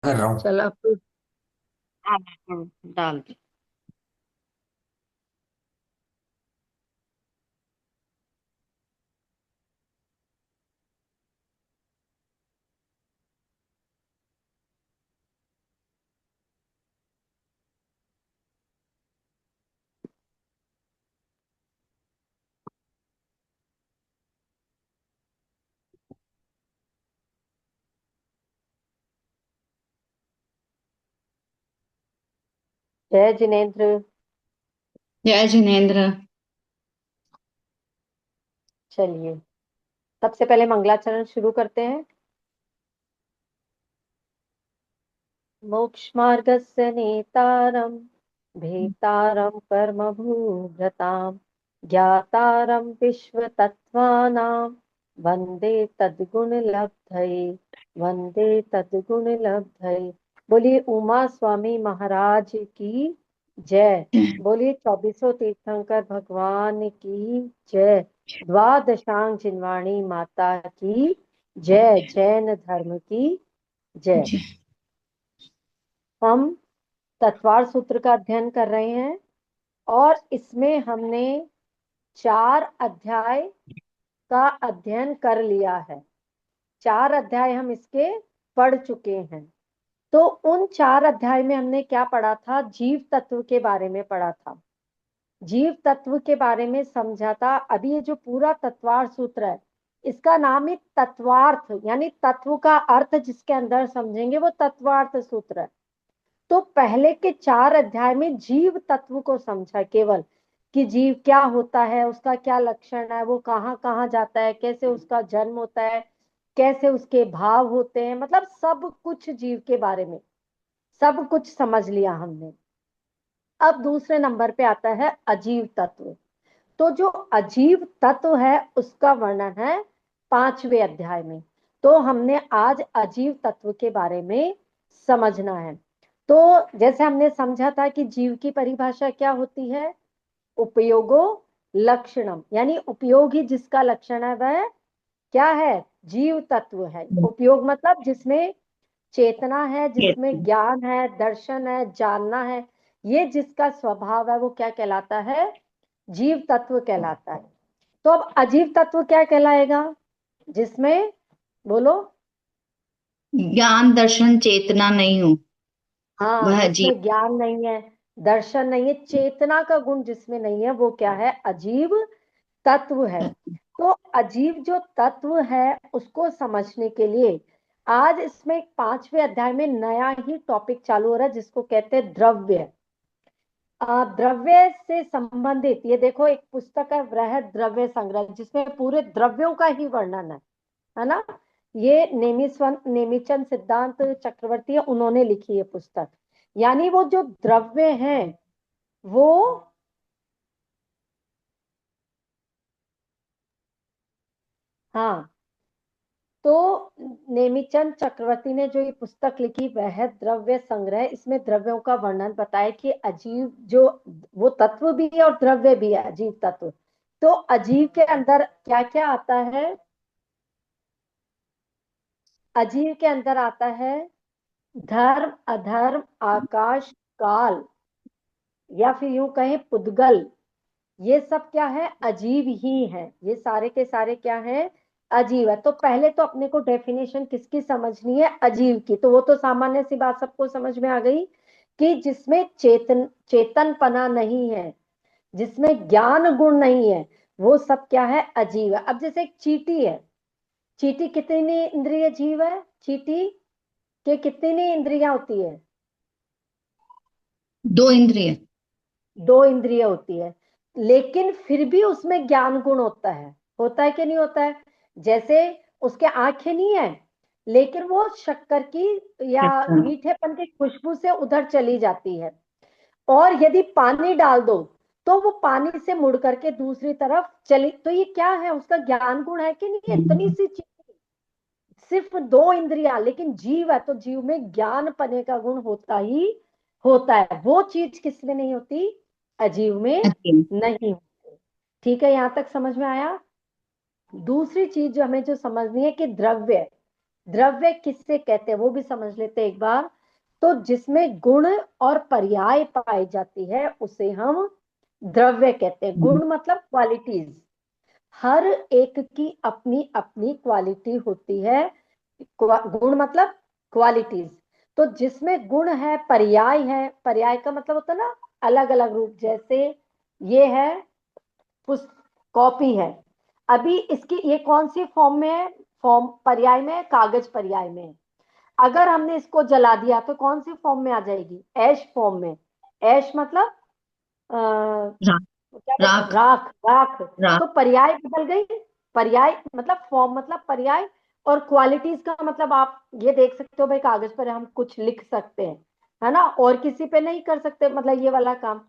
कर रहा हूँ। चल अब तो हाँ, डाल दी। जय जिनेन्द्र। जय जिनेन्द्र। चलिए, सबसे पहले मंगलाचरण शुरू करते हैं। मोक्षमार्गस्य नेतारं भेतारं कर्मभूभृतां ज्ञातारं विश्वतत्त्वानां वन्दे तद्गुणलब्धये। वन्दे तद्गुणलब्धये। बोलिए उमा स्वामी महाराज की जय। बोलिए चौबीसों तीर्थंकर भगवान की जय। द्वादशांग जिनवाणी माता की जय। जैन धर्म की जय। जी। हम तत्वार सूत्र का अध्ययन कर रहे हैं और इसमें हमने 4 अध्याय का अध्ययन कर लिया है। 4 अध्याय हम इसके पढ़ चुके हैं। तो उन 4 अध्याय में हमने क्या पढ़ा था? जीव तत्व के बारे में पढ़ा था। जीव तत्व के बारे में समझा था। अभी ये जो पूरा तत्वार सूत्र है, इसका नाम ही तत्वार्थ यानी तत्व का अर्थ जिसके अंदर समझेंगे वो तत्वार्थ सूत्र है। तो पहले के 4 अध्याय में जीव तत्व को समझा केवल, कि जीव क्या होता है, उसका क्या लक्षण है, वो कहाँ कहाँ जाता है, कैसे उसका जन्म होता है, कैसे उसके भाव होते हैं, मतलब सब कुछ जीव के बारे में सब कुछ समझ लिया हमने। अब दूसरे नंबर पे आता है अजीव तत्व। तो जो अजीव तत्व है उसका वर्णन है 5वें अध्याय में। तो हमने आज अजीव तत्व के बारे में समझना है। तो जैसे हमने समझा था कि जीव की परिभाषा क्या होती है? उपयोगो लक्षणम, यानी उपयोगी जिसका लक्षण है वह क्या है? जीव तत्व है। उपयोग मतलब जिसमें चेतना है, जिसमें ज्ञान है, दर्शन है, जानना है, ये जिसका स्वभाव है वो क्या कहलाता है? जीव तत्व कहलाता है। तो अब अजीव तत्व क्या कहलाएगा? जिसमें, बोलो। ज्ञान दर्शन चेतना नहीं हो हाँ, वह जीव। जिसमें ज्ञान नहीं है, दर्शन नहीं है, चेतना का गुण जिसमें नहीं है, वो क्या है? अजीव तत्व है। तो अजीव जो तत्व है उसको समझने के लिए आज इसमें 5वें अध्याय में नया ही टॉपिक चालू हो रहा है जिसको कहते हैं द्रव्य। द्रव्य से संबंधित ये देखो, एक पुस्तक है वृहद द्रव्य संग्रह, जिसमें पूरे द्रव्यों का ही वर्णन है ना? ये नेमिचंद सिद्धांत चक्रवर्ती है, उन्होंने लिखी है पुस्तक। यानी वो जो द्रव्य हैं वो, हाँ, तो नेमिचंद चक्रवर्ती ने जो ये पुस्तक लिखी वह द्रव्य संग्रह, इसमें द्रव्यों का वर्णन बताया कि अजीव जो वो तत्व भी है और द्रव्य भी है, अजीव तत्व। तो अजीव के अंदर क्या क्या आता है? अजीव के अंदर आता है धर्म, अधर्म, आकाश, काल, या फिर यूं कहें पुद्गल। ये सब क्या है? अजीब ही है। ये सारे के सारे क्या है? अजीब है। तो पहले तो अपने को डेफिनेशन किसकी समझनी है? अजीब की। तो वो तो सामान्य सी बात सबको समझ में आ गई कि जिसमें चेतनपना नहीं है, जिसमें ज्ञान गुण नहीं है, वो सब क्या है? अजीब है। अब जैसे एक चींटी है। चींटी कितनी इंद्रिय जीव है? चींटी के कितनी इंद्रियां होती है? दो इंद्रिय। 2 इंद्रिय होती है। लेकिन फिर भी उसमें ज्ञान गुण होता है कि नहीं होता है? जैसे उसके आंखें नहीं है, लेकिन वो शक्कर की या अच्छा। मीठेपन की खुशबू से उधर चली जाती है। और यदि पानी डाल दो तो वो पानी से मुड़ करके दूसरी तरफ चली। तो ये क्या है? उसका ज्ञान गुण है कि नहीं? इतनी सी चीज, सिर्फ 2 इंद्रियां, लेकिन जीव है तो जीव में ज्ञान पने का गुण होता ही होता है। वो चीज किसमें नहीं होती? अजीव में अच्छा। नहीं होती। ठीक है, यहां तक समझ में आया? दूसरी चीज जो हमें जो समझनी है कि द्रव्य, द्रव्य किससे कहते हैं वो भी समझ लेते हैं एक बार। तो जिसमें गुण और पर्याय पाई जाती है उसे हम द्रव्य कहते हैं। गुण मतलब क्वालिटीज, हर एक की अपनी अपनी क्वालिटी होती है। गुण मतलब क्वालिटीज। तो जिसमें गुण है, पर्याय है, पर्याय का मतलब होता है ना अलग अलग रूप, जैसे ये है कॉपी है, अभी इसकी ये कौन सी फॉर्म में है, फॉर्म पर्याय में है, कागज पर्याय में है। अगर हमने इसको जला दिया तो कौन सी फॉर्म में आ जाएगी, ऐश फॉर्म में। ऐश मतलब राख। क्या बोलते हैं, राख। राख, राख। राख। तो पर्याय बदल गई, पर्याय मतलब फॉर्म मतलब पर्याय, और क्वालिटीज का मतलब आप ये देख सकते हो भाई कागज पर हम कुछ लिख सकते हैं, है ना, और किसी पे नहीं कर सकते, मतलब ये वाला काम।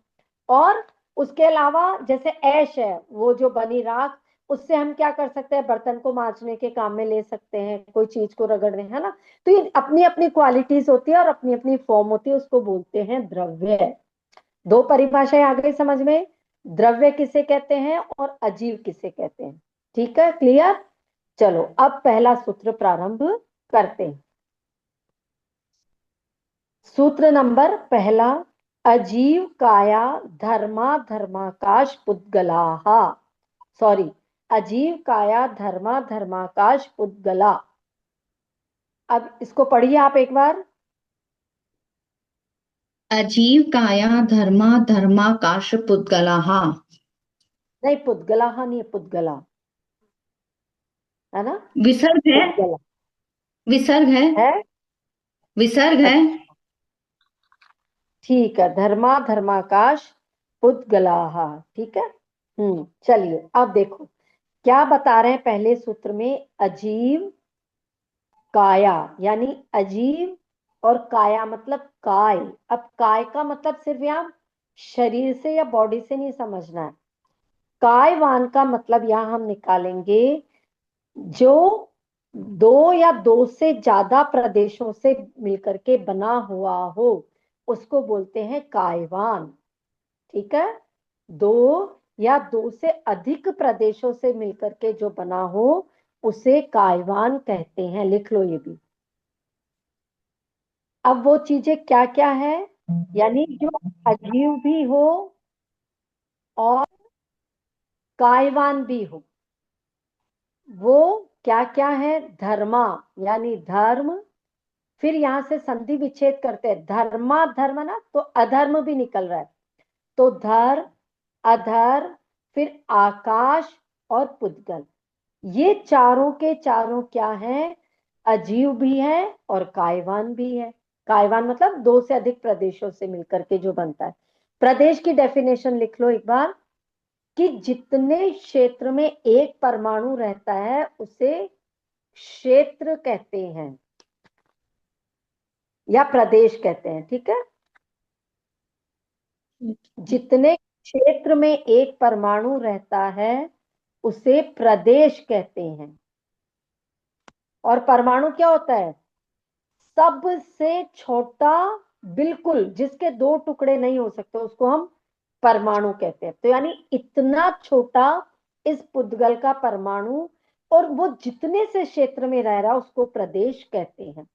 और उसके अलावा जैसे ऐश है, वो जो बनी राख, उससे हम क्या कर सकते हैं, बर्तन को मांजने के काम में ले सकते हैं, कोई चीज को रगड़ने, है ना। तो ये अपनी अपनी क्वालिटीज होती है और अपनी अपनी फॉर्म होती है, उसको बोलते हैं द्रव्य। दो परिभाषाएं आ गई समझ में, द्रव्य किसे कहते हैं और अजीव किसे कहते हैं। ठीक है, क्लियर। चलो अब पहला सूत्र प्रारंभ करते हैं। सूत्र नंबर पहला, अजीव काया धर्मा धर्माकाश पुद्गलाः। सॉरी, अजीव काया धर्मा धर्माकाश पुद्गला। अब इसको पढ़िए आप एक बार। अजीव काया धर्मा धर्माकाश पुद्गलाः। नहीं, पुद्गला नहीं है, पुद्गला, है ना, विसर्ग है। पुद्गला विसर्ग है। है। विसर्ग है। अच्छा, ठीक है, धर्मा धर्माकाश पुद्गलाः। ठीक है। चलिए अब देखो क्या बता रहे हैं पहले सूत्र में, अजीव काया यानी अजीव, और काया मतलब काय। अब काय का मतलब सिर्फ यहाँ शरीर से या बॉडी से नहीं समझना है, कायवान का मतलब यहाँ हम निकालेंगे जो दो या दो से ज्यादा प्रदेशों से मिलकर के बना हुआ हो, उसको बोलते हैं कायवान। ठीक है, दो या दो से अधिक प्रदेशों से मिलकर के जो बना हो उसे कायवान कहते हैं, लिख लो ये भी। अब वो चीजें क्या क्या है, यानी जो अजीव भी हो और कायवान भी हो, वो क्या क्या है, धर्मा यानी धर्म, फिर यहां से संधि विच्छेद करते हैं, धर्मा धर्म ना तो अधर्म भी निकल रहा है, तो धर, अधर, फिर आकाश और पुद्गल, ये चारों के चारों क्या हैं, अजीव भी है और कायवान भी है। कायवान मतलब दो से अधिक प्रदेशों से मिलकर के जो बनता है। प्रदेश की डेफिनेशन लिख लो एक बार, कि जितने क्षेत्र में एक परमाणु रहता है उसे क्षेत्र कहते हैं या प्रदेश कहते हैं। ठीक है, जितने क्षेत्र में एक परमाणु रहता है उसे प्रदेश कहते हैं। और परमाणु क्या होता है, सबसे छोटा, बिल्कुल जिसके दो टुकड़े नहीं हो सकते उसको हम परमाणु कहते हैं। तो यानी इतना छोटा इस पुद्गल का परमाणु, और वो जितने से क्षेत्र में रह रहा उसको प्रदेश कहते हैं।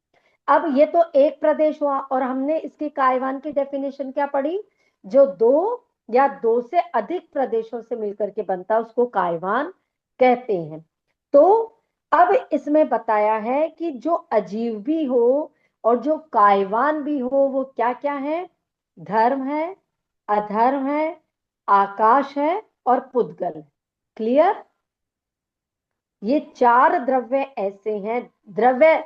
अब ये तो एक प्रदेश हुआ, और हमने इसकी कायवान की डेफिनेशन क्या पढ़ी, जो दो या दो से अधिक प्रदेशों से मिलकर के बनता उसको कायवान कहते हैं। तो अब इसमें बताया है कि जो अजीव भी हो और जो कायवान भी हो वो क्या क्या है, धर्म है, अधर्म है, आकाश है और पुद्गल। क्लियर। ये चार द्रव्य ऐसे हैं। द्रव्य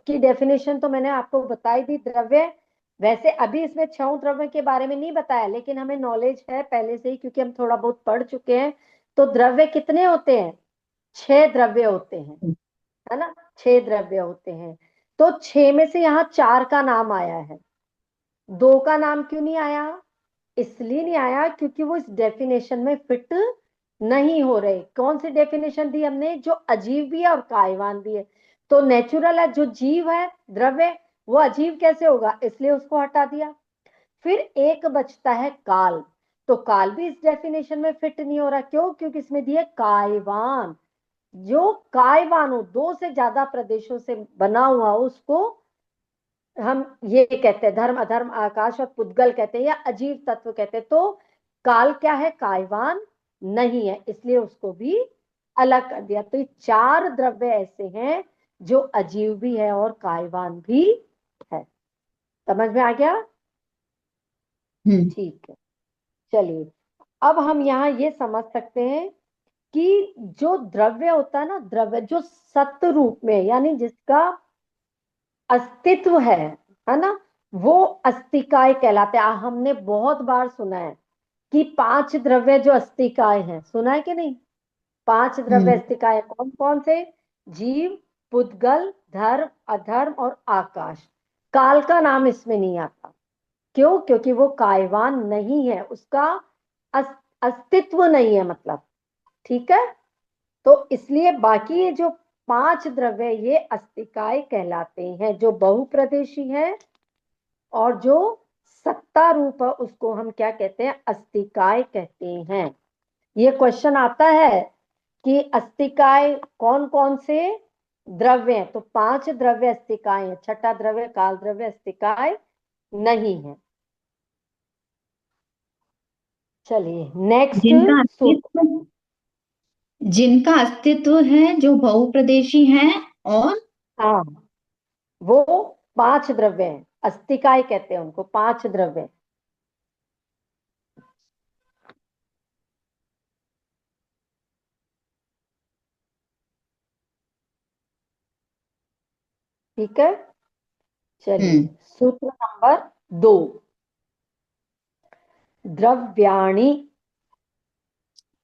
की डेफिनेशन तो मैंने आपको बताई दी। द्रव्य वैसे अभी इसमें छह द्रव्य के बारे में नहीं बताया, लेकिन हमें नॉलेज है पहले से ही क्योंकि हम थोड़ा बहुत पढ़ चुके हैं। तो द्रव्य कितने होते हैं, छह द्रव्य होते हैं, है ना, छह द्रव्य होते हैं। तो छह में से यहाँ चार का नाम आया है, दो का नाम क्यों नहीं आया, इसलिए नहीं आया क्योंकि वो इस डेफिनेशन में फिट नहीं हो रहे। कौन सी डेफिनेशन दी हमने, जो अजीव भी है और कायवान भी है। तो नेचुरल है, जो जीव है द्रव्य वो अजीव कैसे होगा, इसलिए उसको हटा दिया। फिर एक बचता है काल, तो काल भी इस डेफिनेशन में फिट नहीं हो रहा, क्यों, क्योंकि इसमें दिया कायवान, जो कायवान हो, दो से ज्यादा प्रदेशों से बना हुआ हो, उसको हम ये कहते हैं धर्म, अधर्म, आकाश और पुद्गल कहते हैं, या अजीव तत्व कहते हैं। तो काल क्या है? कायवान नहीं है, इसलिए उसको भी अलग कर दिया। तो ये चार द्रव्य ऐसे हैं जो अजीव भी है और कायवान भी है। समझ में आ गया? हम्म। ठीक है, चलिए। अब हम यहाँ ये समझ सकते हैं कि जो द्रव्य होता है ना, द्रव्य जो सत्य रूप में, यानी जिसका अस्तित्व है ना, वो अस्तिकाय कहलाते हैं। हमने बहुत बार सुना है कि पांच द्रव्य जो अस्तिकाय हैं, सुना है कि नहीं? पांच द्रव्य हम्म। अस्तिकाय कौन कौन से? जीव, पुद्गल, धर्म, अधर्म और आकाश। काल का नाम इसमें नहीं आता। क्यों? क्योंकि वो कायवान नहीं है, उसका अस्तित्व नहीं है, मतलब। ठीक है, तो इसलिए बाकी ये जो पांच द्रव्य, ये अस्तिकाय कहलाते हैं, जो बहुप्रदेशी है। और जो सत्ता रूप है, उसको हम क्या कहते हैं? अस्तिकाय कहते हैं। ये क्वेश्चन आता है कि अस्तिकाय कौन कौन से द्रव्य हैं? तो पांच द्रव्य अस्तिकाय हैं, छठा द्रव्य काल द्रव्य अस्तिकाय नहीं है। चलिए, नेक्स्ट जिनका सूत्र। अस्तित्व जिनका अस्तित्व है, जो बहुप्रदेशी हैं, और हाँ, वो पांच द्रव्य हैं, अस्तिकाय कहते हैं उनको, पांच द्रव्य। ठीक है, चलिए। हम्म। सूत्र नंबर 2, द्रव्याणि।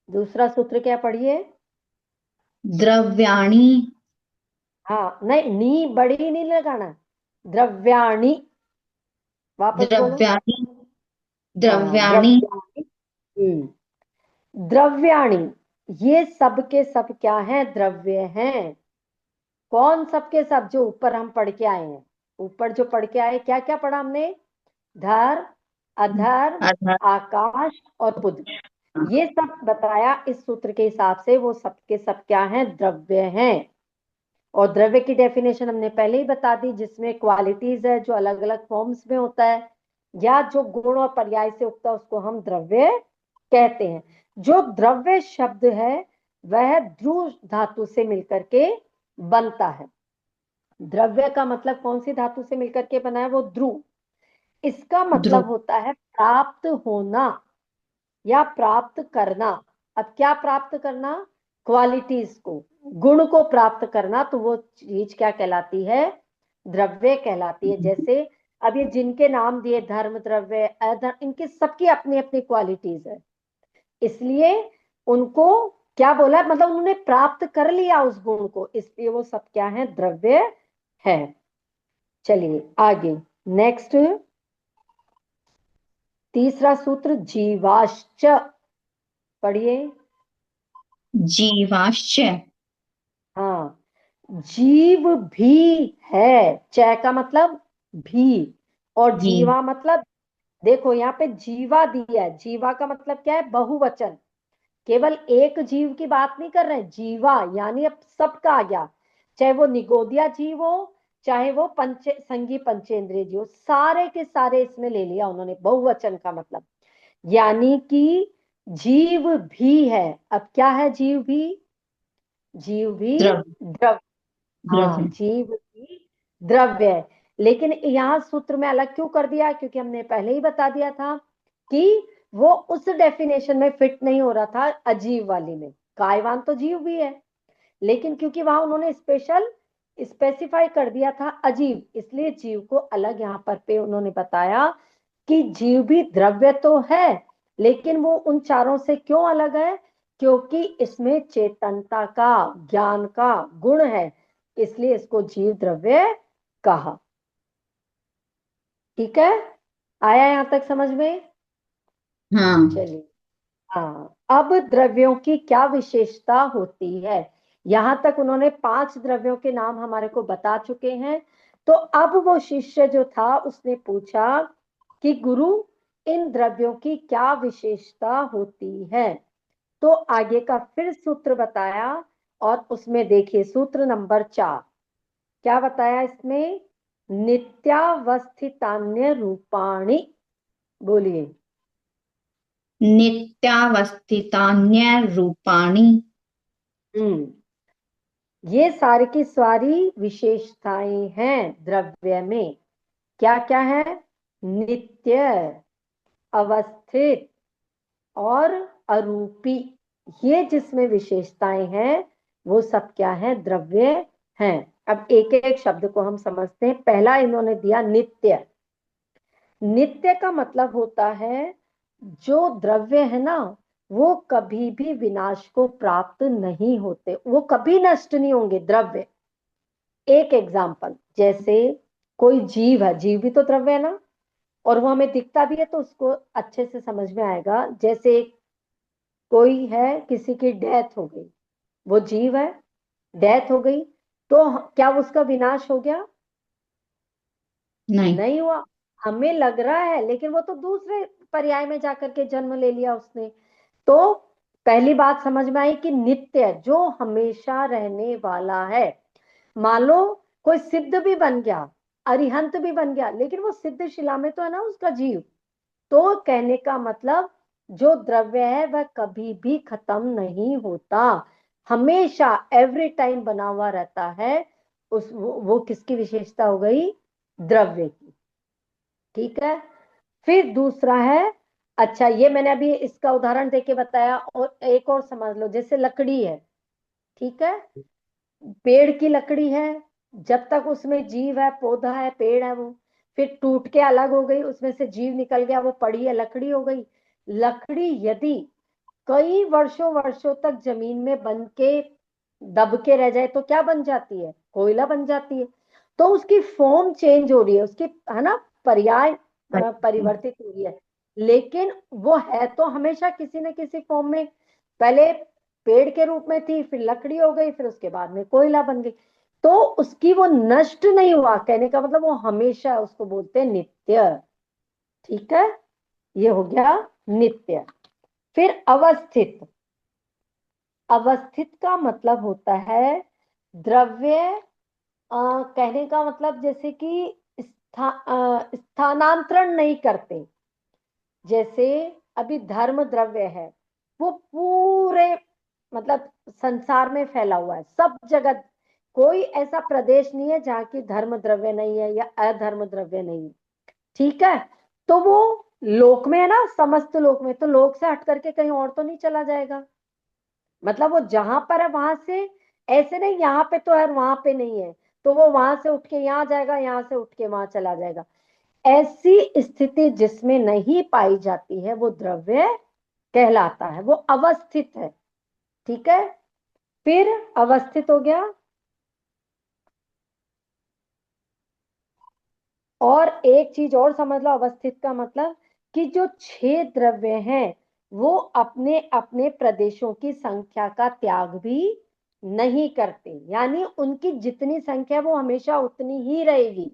दूसरा सूत्र क्या? पढ़िए। द्रव्याणि। हाँ, नहीं, नी बड़ी नहीं लगाना, द्रव्याणि। वापस बोलो। द्रव्याणि। हाँ, द्रव्याणि। द्रव्याणि। द्रव्याणि, ये सब के सब क्या हैं? द्रव्य हैं। कौन सब के सब? जो ऊपर हम पढ़ के आए हैं। ऊपर जो पढ़ के आए, क्या क्या पढ़ा हमने? धर्म, अधर्म, आधार। आकाश और बुध। ये सब बताया इस सूत्र के हिसाब से, वो सब के सब क्या हैं? द्रव्य हैं। और द्रव्य की डेफिनेशन हमने पहले ही बता दी, जिसमें क्वालिटीज है, जो अलग अलग फॉर्म्स में होता है, या जो गुण और पर्याय से उगता है, उसको हम द्रव्य कहते हैं। जो द्रव्य शब्द है, वह ध्रुव धातु से मिलकर के बनता है। द्रव्य का मतलब कौन सी धातु से मिलकर के बना है? वो ध्रुव। इसका ध्रुव। मतलब होता है प्राप्त होना या प्राप्त करना। अब क्या प्राप्त करना? क्वालिटीज को, गुण को प्राप्त करना। तो वो चीज क्या कहलाती है? द्रव्य कहलाती है। जैसे अब ये जिनके नाम दिए, धर्म, द्रव्य, अधर्म, इनकी सबकी अपनी अपनी क्वालिटीज है, इसलिए उनको क्या बोला? मतलब उन्होंने प्राप्त कर लिया उस गुण को, इसलिए वो सब क्या है? द्रव्य है। चलिए आगे, नेक्स्ट। तीसरा सूत्र, जीवाश्च। पढ़िए। जीवाश्च। हाँ, जीव भी है। च का मतलब भी, और जी। जीवा मतलब, देखो यहाँ पे जीवा दिया है। जीवा का मतलब क्या है? बहुवचन। केवल एक जीव की बात नहीं कर रहे हैं, जीवा यानी अब सबका आ गया। चाहे वो निगोदिया जीव हो, चाहे वो संगी पंचेंद्रिय जीव हो, सारे के सारे इसमें ले लिया उन्होंने, बहुवचन का मतलब। यानी कि जीव भी है। अब क्या है जीव भी? जीव भी द्रव। द्रव्य। हाँ, द्रव्य। जीव भी द्रव्य है। लेकिन यहाँ सूत्र में अलग क्यों कर दिया? क्योंकि हमने पहले ही बता दिया था कि वो उस डेफिनेशन में फिट नहीं हो रहा था, अजीव वाली में। कायवान तो जीव भी है, लेकिन क्योंकि वहां उन्होंने स्पेशल स्पेसिफाई कर दिया था अजीव, इसलिए जीव को अलग यहाँ पर पे उन्होंने बताया कि जीव भी द्रव्य तो है, लेकिन वो उन चारों से क्यों अलग है? क्योंकि इसमें चेतनता का, ज्ञान का गुण है, इसलिए इसको जीव द्रव्य कहा। ठीक है, आया यहां तक समझ में? हाँ। चलिए। हाँ, अब द्रव्यों की क्या विशेषता होती है? यहां तक उन्होंने पांच द्रव्यों के नाम हमारे को बता चुके हैं। तो अब वो शिष्य जो था, उसने पूछा कि गुरु, इन द्रव्यों की क्या विशेषता होती है? तो आगे का फिर सूत्र बताया, और उसमें देखिए सूत्र नंबर 4 क्या बताया इसमें, नित्यावस्थितान्य रूपाणि। बोलिए। नित्यावस्थितान्य रूपाणि। हम्म, ये सारी की सारी विशेषताएं हैं द्रव्य में। क्या क्या है, नित्य, अवस्थित और अरूपी। ये जिसमें विशेषताएं हैं वो सब क्या है, द्रव्य हैं। अब एक एक शब्द को हम समझते हैं। पहला इन्होंने दिया नित्य। नित्य का मतलब होता है जो द्रव्य है ना, वो कभी भी विनाश को प्राप्त नहीं होते, वो कभी नष्ट नहीं होंगे द्रव्य। एक एग्जाम्पल, जैसे कोई जीव है, जीव भी तो द्रव्य है ना, और वो हमें दिखता भी है तो उसको अच्छे से समझ में आएगा। जैसे कोई है, किसी की डेथ हो गई, वो जीव है, डेथ हो गई, तो क्या उसका विनाश हो गया? नहीं। नहीं हुआ। हमें लग रहा है, लेकिन वो तो दूसरे पर्याय में जाकर के जन्म ले लिया उसने। तो पहली बात समझ में आई कि नित्य जो हमेशा रहने वाला है। मान लो कोई सिद्ध भी बन गया, अरिहंत भी बन गया, लेकिन वो सिद्ध शिला में तो है ना उसका जीव। तो कहने का मतलब जो द्रव्य है वह कभी भी खत्म नहीं होता, हमेशा एवरी टाइम बना हुआ रहता है। वो किसकी विशेषता हो गई, द्रव्य की। ठीक है। फिर दूसरा है, अच्छा ये मैंने अभी इसका उदाहरण देके बताया, और एक और समझ लो, जैसे लकड़ी है, ठीक है, पेड़ की लकड़ी है, जब तक उसमें जीव है, पौधा है, पेड़ है वो, फिर टूट के अलग हो गई, उसमें से जीव निकल गया, वो पड़ी है, लकड़ी हो गई। लकड़ी यदि कई वर्षों वर्षों तक जमीन में बन के दब के रह जाए तो क्या बन जाती है, कोयला बन जाती है। तो उसकी फॉर्म चेंज हो रही है, उसकी है ना, पर्याय परिवर्तित हो रही है, लेकिन वो है तो हमेशा किसी न किसी फॉर्म में। पहले पेड़ के रूप में थी, फिर लकड़ी हो गई, फिर उसके बाद में कोयला बन गई। तो उसकी वो नष्ट नहीं हुआ, कहने का मतलब वो हमेशा, उसको बोलते हैं नित्य। ठीक है, ये हो गया नित्य। फिर अवस्थित। अवस्थित का मतलब होता है द्रव्य, कहने का मतलब जैसे कि स्थानांतरण नहीं करते। जैसे अभी धर्म द्रव्य है, वो पूरे मतलब संसार में फैला हुआ है, सब जगह। कोई ऐसा प्रदेश नहीं है जहाँ की धर्म द्रव्य नहीं है या अधर्म द्रव्य नहीं है। ठीक है। तो वो लोक में है ना, समस्त लोक में, तो लोक से हट करके कहीं और तो नहीं चला जाएगा। मतलब वो जहां पर है वहां से, ऐसे नहीं यहाँ पे तो है वहां पे नहीं है, तो वो वहां से उठ के यहाँ जाएगा, यहाँ से उठ के वहां चला जाएगा। ऐसी स्थिति जिसमें नहीं पाई जाती है वो द्रव्य कहलाता है, वो अवस्थित है। ठीक है। फिर अवस्थित हो गया। और एक चीज और समझ लो, अवस्थित का मतलब कि जो 6 द्रव्य हैं वो अपने अपने प्रदेशों की संख्या का त्याग भी नहीं करते, यानी उनकी जितनी संख्या वो हमेशा उतनी ही रहेगी।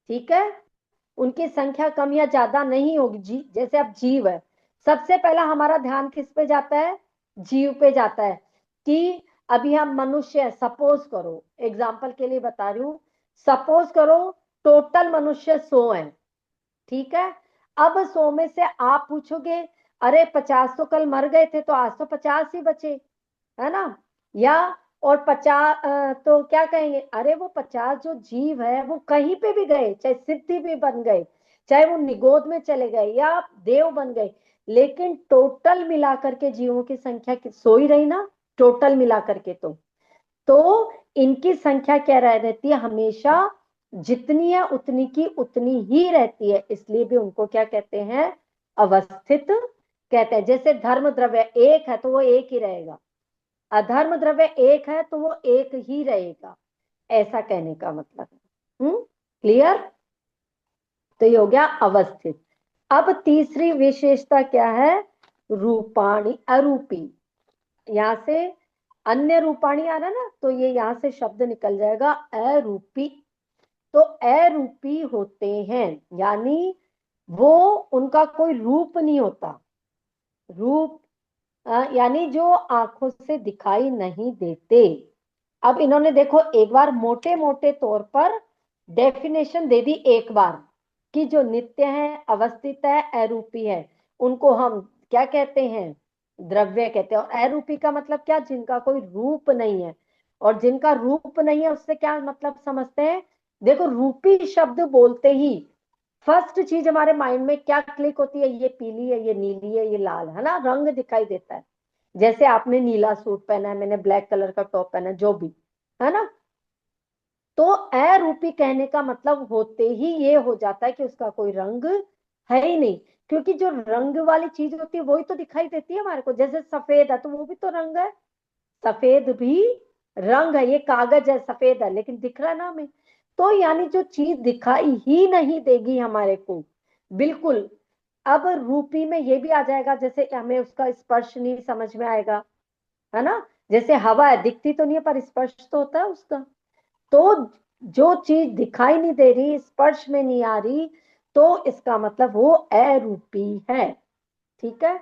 ठीक है। उनकी संख्या कम या ज्यादा नहीं होगी। जैसे अब जीव है, सबसे पहला हमारा ध्यान किस पे जाता है, जीव पे जाता है। कि अभी हम मनुष्य है, सपोज करो, एग्जाम्पल के लिए बता रही हूँ, सपोज करो टोटल मनुष्य 100 है। ठीक है। अब 100 में से आप पूछोगे, अरे 50 तो कल मर गए थे, तो आज तो 50 ही बचे, है ना। या और 50, तो क्या कहेंगे, अरे वो 50 जो जीव है वो कहीं पे भी गए, चाहे सिद्धि भी बन गए, चाहे वो निगोद में चले गए या देव बन गए, लेकिन टोटल मिलाकर के जीवों की संख्या सो ही रही ना, टोटल मिलाकर के। तो इनकी संख्या क्या रहती है, हमेशा जितनी है उतनी की उतनी ही रहती है, इसलिए भी उनको क्या कहते हैं, अवस्थित कहते हैं। जैसे धर्म द्रव्य एक है तो वो एक ही रहेगा, अधर्म द्रव्य एक है तो वो एक ही रहेगा, ऐसा कहने का मतलब है। क्लियर। तो ये हो गया अवस्थित। अब तीसरी विशेषता क्या है, रूपाणी, अरूपी। यहां से अन्य रूपाणी आ रहा ना, तो ये यहां से शब्द निकल जाएगा अरूपी। तो अरूपी होते हैं, यानी वो, उनका कोई रूप नहीं होता। रूप यानी जो आंखों से दिखाई नहीं देते। अब इन्होंने देखो एक बार मोटे मोटे तौर पर डेफिनेशन दे दी एक बार, कि जो नित्य है, अवस्थित है, अरूपी है, उनको हम क्या कहते हैं? द्रव्य कहते हैं। और अरूपी का मतलब क्या? जिनका कोई रूप नहीं है। और जिनका रूप नहीं है उससे क्या मतलब समझते हैं? देखो, रूपी शब्द बोलते ही फर्स्ट चीज हमारे माइंड में क्या क्लिक होती है? ये पीली है, ये नीली है, ये लाल है ना, रंग दिखाई देता है। जैसे आपने नीला सूट पहना है, मैंने ब्लैक कलर का टॉप पहना है, जो भी है ना। तो अरूपी कहने का मतलब होते ही ये हो जाता है कि उसका कोई रंग है ही नहीं। क्योंकि जो रंग वाली चीज होती है वही तो दिखाई देती है हमारे को। जैसे सफेद है तो वो भी तो रंग है, सफेद भी रंग है। ये कागज है, सफेद है, लेकिन दिख रहा है ना हमें। तो यानी जो चीज दिखाई ही नहीं देगी हमारे को बिल्कुल। अब रूपी में ये भी आ जाएगा, जैसे हमें उसका स्पर्श नहीं समझ में आएगा, है ना। जैसे हवा है, दिखती तो नहीं है पर स्पर्श तो होता है उसका। तो जो चीज दिखाई नहीं दे रही, स्पर्श में नहीं आ रही, तो इसका मतलब वो अरूपी है। ठीक है।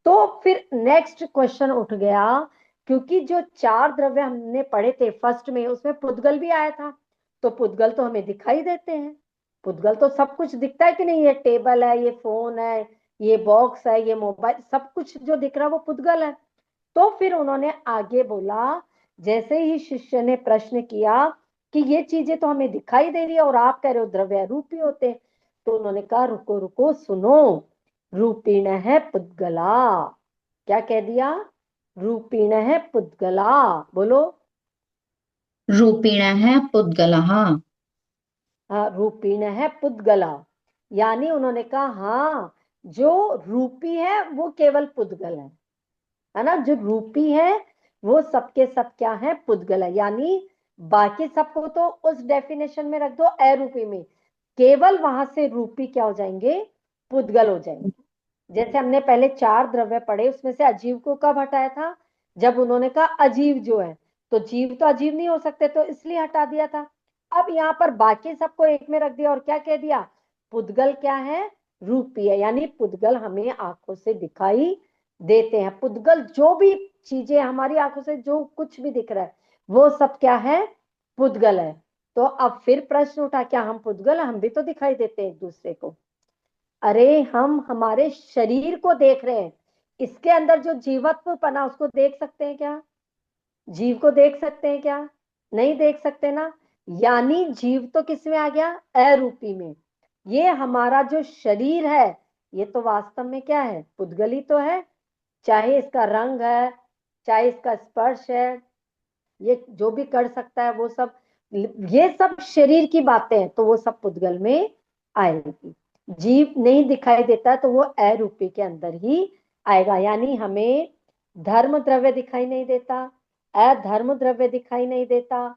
तो फिर नेक्स्ट क्वेश्चन उठ गया, क्योंकि जो चार द्रव्य हमने पढ़े थे फर्स्ट में, उसमें पुद्गल भी आया था। तो पुद्गल तो हमें दिखाई देते हैं। पुद्गल तो सब कुछ दिखता है कि नहीं? ये टेबल है, ये फोन है, ये बॉक्स है, ये मोबाइल, सब कुछ जो दिख रहा है वो पुद्गल है। तो फिर उन्होंने आगे बोला, जैसे ही शिष्य ने प्रश्न किया कि ये चीजें तो हमें दिखाई दे रही है और आप कह रहे हो द्रव्य रूपी होते, तो उन्होंने कहा रुको रुको सुनो, रूपिण है पुद्गला। क्या कह दिया? रूपिण है पुद्गला। बोलो। रूपिण है पुद्गलः। हाँ, रूपिण है पुद्गला। यानी उन्होंने कहा हाँ, जो रूपी है वो केवल पुद्गल है ना। जो रूपी है वो सबके सब क्या है? पुद्गल है। यानी बाकी सबको तो उस डेफिनेशन में रख दो अरूपी में, केवल वहां से रूपी क्या हो जाएंगे? पुद्गल हो जाएंगे। जैसे हमने पहले चार द्रव्य पढ़े, उसमें से अजीव को कब हटाया था? जब उन्होंने कहा अजीव जो है, तो जीव तो अजीव नहीं हो सकते, तो इसलिए हटा दिया था। अब यहाँ पर बाकी सबको एक में रख दिया और क्या कह दिया? पुद्गल क्या है? रूपी है। यानी पुद्गल हमें आंखों से दिखाई देते हैं। पुद्गल जो भी चीजें हमारी आंखों से जो कुछ भी दिख रहा है वो सब क्या है? पुद्गल है। तो अब फिर प्रश्न उठा, क्या हम पुद्गल? हम भी तो दिखाई देते हैं एक दूसरे को। अरे हम हमारे शरीर को देख रहे हैं, इसके अंदर जो जीवत्व पना उसको देख सकते हैं क्या? जीव को देख सकते हैं क्या? नहीं देख सकते ना। यानी जीव तो किस में आ गया? अरूपी में। ये हमारा जो शरीर है, ये तो वास्तव में क्या है? पुद्गली तो है। चाहे इसका रंग है, चाहे इसका स्पर्श है, ये जो भी कर सकता है वो सब, ये सब शरीर की बातें हैं, तो वो सब पुद्गल में आएगी। जीव नहीं दिखाई देता तो वो अरूपी के अंदर ही आएगा। यानी हमें धर्म द्रव्य दिखाई नहीं देता, अधर्म द्रव्य दिखाई नहीं देता,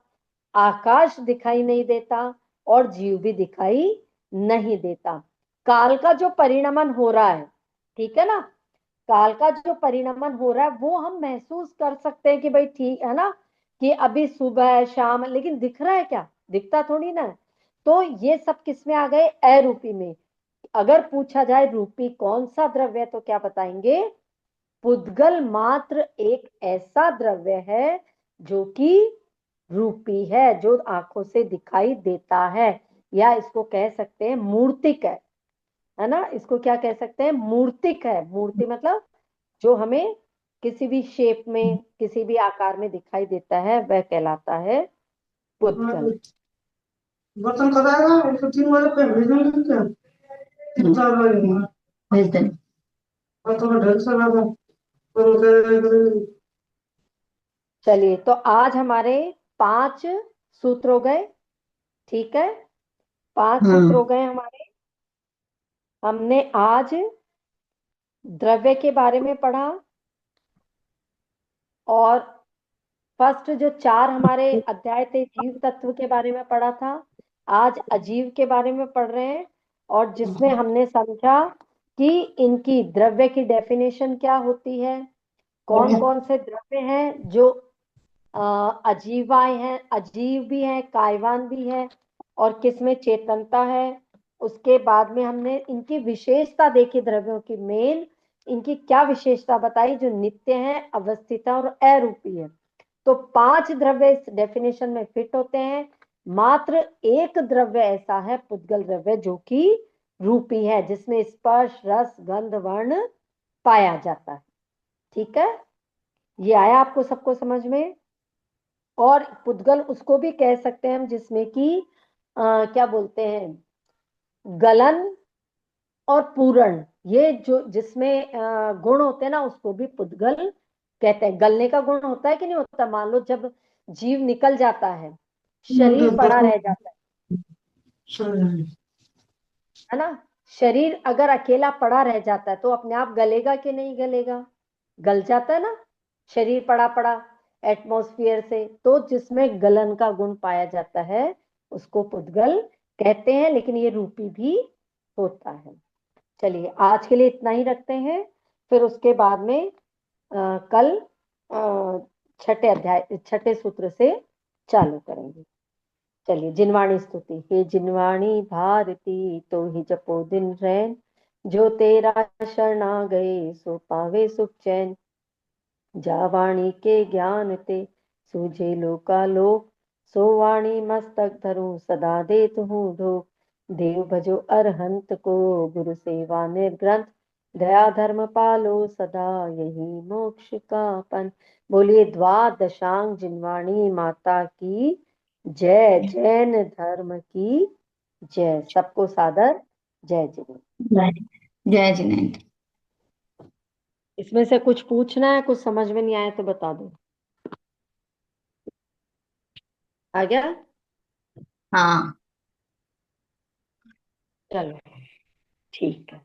आकाश दिखाई नहीं देता, और जीव भी दिखाई नहीं देता। काल का जो परिणमन हो रहा है, ठीक है ना, काल का जो परिणमन हो रहा है वो हम महसूस कर सकते हैं कि भाई ठीक है ना, कि अभी सुबह है, शाम है, लेकिन दिख रहा है क्या? दिखता थोड़ी ना है। तो ये सब किस में आ गए? अरूपी में। अगर पूछा जाए रूपी कौन सा द्रव्य है, तो क्या बताएंगे? पुद्गल मात्र एक ऐसा द्रव्य है जो कि रूपी है, जो आंखों से दिखाई देता है, या इसको कह सकते हैं मूर्तिक है ना। इसको क्या कह सकते हैं? मूर्तिक है। मूर्ति मतलब जो हमें किसी भी शेप में, किसी भी आकार में दिखाई देता है, वह कहलाता है पुद्गल। बर्तन कब आएगा? उसको 3 बजे पे भेज देंगे क्या? 4 बजे भेज देंगे। और थोड़ा ढंग से लगा तो चलिए, तो आज हमारे 5 सूत्र हो गए। ठीक है, 5 सूत्र हो गए हमारे। हमने आज द्रव्य के बारे में पढ़ा, और फर्स्ट जो 4 हमारे अध्याय थे जीव तत्व के बारे में पढ़ा था। आज अजीव के बारे में पढ़ रहे हैं, और जिसमें हमने समझा कि इनकी द्रव्य की डेफिनेशन क्या होती है, कौन कौन से द्रव्य हैं जो अजीवाए हैं, अजीव भी हैं, कायवान भी हैं, और किसमें चेतनता है। उसके बाद में हमने इनकी विशेषता देखी द्रव्यों की। मेन इनकी क्या विशेषता बताई, जो नित्य है, अवस्थित है और अरूपी है। तो 5 द्रव्य इस डेफिनेशन में फिट होते हैं। मात्र एक द्रव्य ऐसा है, पुद्गल द्रव्य, जो कि रूपी है, जिसमें स्पर्श, रस, गंध, वर्ण पाया जाता है। ठीक है, ये आया आपको सबको समझ में। और पुद्गल उसको भी कह सकते हैं हम जिसमें कि क्या बोलते हैं, गलन और पूरण, ये जो जिसमें गुण होते हैं ना, उसको भी पुद्गल कहते हैं। गलने का गुण होता है कि नहीं होता? मान लो जब जीव निकल जाता है, शरीर पड़ा रह जाता है ना, शरीर अगर अकेला पड़ा रह जाता है तो अपने आप गलेगा कि नहीं गलेगा? गल जाता है ना, शरीर पड़ा पड़ा एटमॉस्फेयर से। तो जिसमें गलन का गुण पाया जाता है उसको पुद्गल कहते हैं, लेकिन ये रूपी भी होता है। चलिए आज के लिए इतना ही रखते हैं, फिर उसके बाद में कल छठे अध्याय, छठे सूत्र से चालू करेंगे। चलिए, जिनवाणी स्तुति। हे जिनवाणी भारती, तो ही जपो दिन रैन, जो तेरा शरणा गए सो पावे सुख चैन। जा वाणी के ज्ञान ते सूझे लोका लोक, सो वाणी मस्तक धरूं सदा देत हूँ ढोक। देव भजो अरहंत को, गुरु सेवा निर्ग्रंथ, दया धर्म पालो सदा, यही मोक्ष का पंथ। बोलिए द्वादशांग जिनवाणी माता की जय, जैन धर्म की जय। सबको सादर जय जिनेन्द्र। जय जय जिनेन्द्र। इसमें से कुछ पूछना है, कुछ समझ में नहीं आया तो बता दो। आ गया? हाँ। चलो ठीक है।